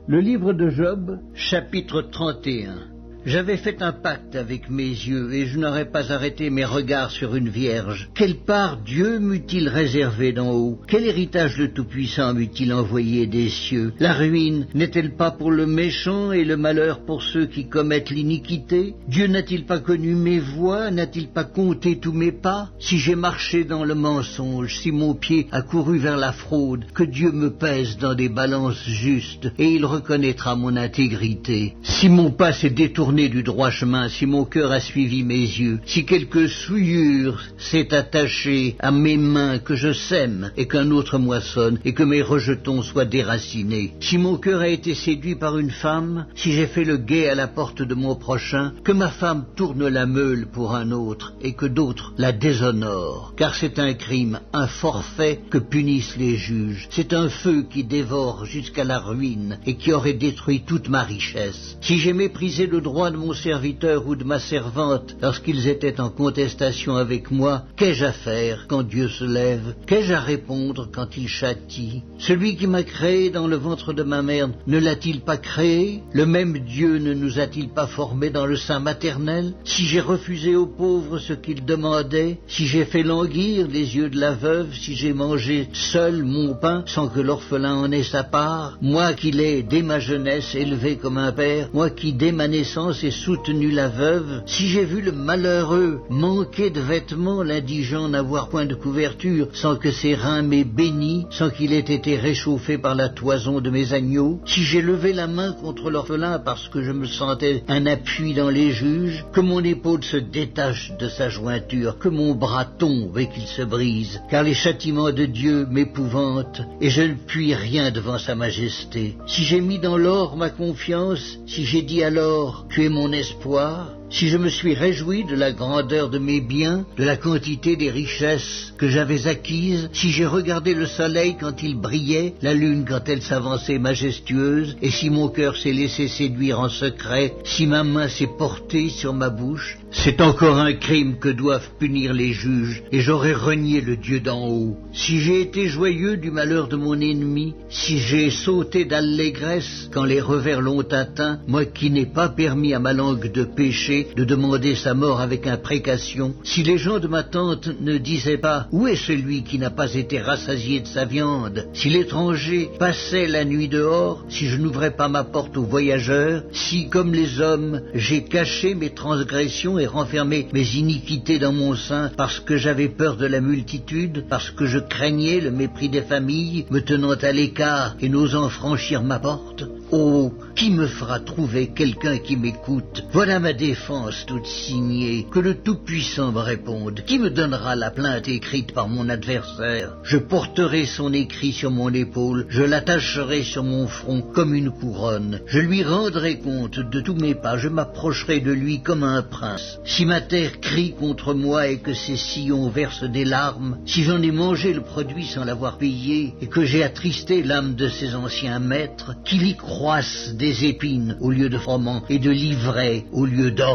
Le livre de Job, chapitre 31. J'avais fait un pacte avec mes yeux, et je n'aurais pas arrêté mes regards sur une vierge. Quelle part Dieu m'eût-il réservé d'en haut? Quel héritage le Tout-Puissant m'eût-il envoyé des cieux? La ruine n'est-elle pas pour le méchant et le malheur pour ceux qui commettent l'iniquité? Dieu n'a-t-il pas connu mes voies? N'a-t-il pas compté tous mes pas? Si j'ai marché dans le mensonge, si mon pied a couru vers la fraude, que Dieu me pèse dans des balances justes, et il reconnaîtra mon intégrité. Si mon pas s'est détourné du droit chemin, si mon cœur a suivi mes yeux, si quelque souillure s'est attachée à mes mains, que je sème et qu'un autre moissonne, et que mes rejetons soient déracinés, si mon cœur a été séduit par une femme, si j'ai fait le guet à la porte de mon prochain, que ma femme tourne la meule pour un autre, et que d'autres la déshonorent, car c'est un crime, un forfait que punissent les juges, c'est un feu qui dévore jusqu'à la ruine, et qui aurait détruit toute ma richesse. Si j'ai méprisé le droit de mon serviteur ou de ma servante lorsqu'ils étaient en contestation avec moi, qu'ai-je à faire quand Dieu se lève? Qu'ai-je à répondre quand il châtie? Celui qui m'a créé dans le ventre de ma mère ne l'a-t-il pas créé? Le même Dieu ne nous a-t-il pas formés dans le sein maternel? Si j'ai refusé aux pauvres ce qu'ils demandaient, si j'ai fait languir les yeux de la veuve, si j'ai mangé seul mon pain sans que l'orphelin en ait sa part, moi qui l'ai dès ma jeunesse élevé comme un père, moi qui dès ma naissance et soutenu la veuve, si j'ai vu le malheureux manquer de vêtements, l'indigent n'avoir point de couverture, sans que ses reins m'aient béni, sans qu'il ait été réchauffé par la toison de mes agneaux, si j'ai levé la main contre l'orphelin parce que je me sentais un appui dans les juges, que mon épaule se détache de sa jointure, que mon bras tombe et qu'il se brise, car les châtiments de Dieu m'épouvantent, et je ne puis rien devant sa majesté. Si j'ai mis dans l'or ma confiance, si j'ai dit alors, tu es mon espoir, si je me suis réjoui de la grandeur de mes biens, de la quantité des richesses que j'avais acquises, si j'ai regardé le soleil quand il brillait, la lune quand elle s'avançait majestueuse, et si mon cœur s'est laissé séduire en secret, si ma main s'est portée sur ma bouche, c'est encore un crime que doivent punir les juges, et j'aurais renié le Dieu d'en haut. Si j'ai été joyeux du malheur de mon ennemi, si j'ai sauté d'allégresse quand les revers l'ont atteint, moi qui n'ai pas permis à ma langue de pécher, de demander sa mort avec imprécation, si les gens de ma tante ne disaient pas « Où est celui qui n'a pas été rassasié de sa viande ?» Si l'étranger passait la nuit dehors, si je n'ouvrais pas ma porte aux voyageurs, si, comme les hommes, j'ai caché mes transgressions et renfermé mes iniquités dans mon sein parce que j'avais peur de la multitude, parce que je craignais le mépris des familles, me tenant à l'écart et n'osant franchir ma porte, oh, qui me fera trouver quelqu'un qui m'écoute? Voilà ma défense toute signée, que le Tout-Puissant me réponde. Qui me donnera la plainte écrite par mon adversaire? Je porterai son écrit sur mon épaule, je l'attacherai sur mon front comme une couronne. Je lui rendrai compte de tous mes pas, je m'approcherai de lui comme un prince. Si ma terre crie contre moi et que ses sillons versent des larmes, si j'en ai mangé le produit sans l'avoir payé, et que j'ai attristé l'âme de ses anciens maîtres, qu'il y croisse des épines au lieu de froment et de l'ivraie au lieu d'orge.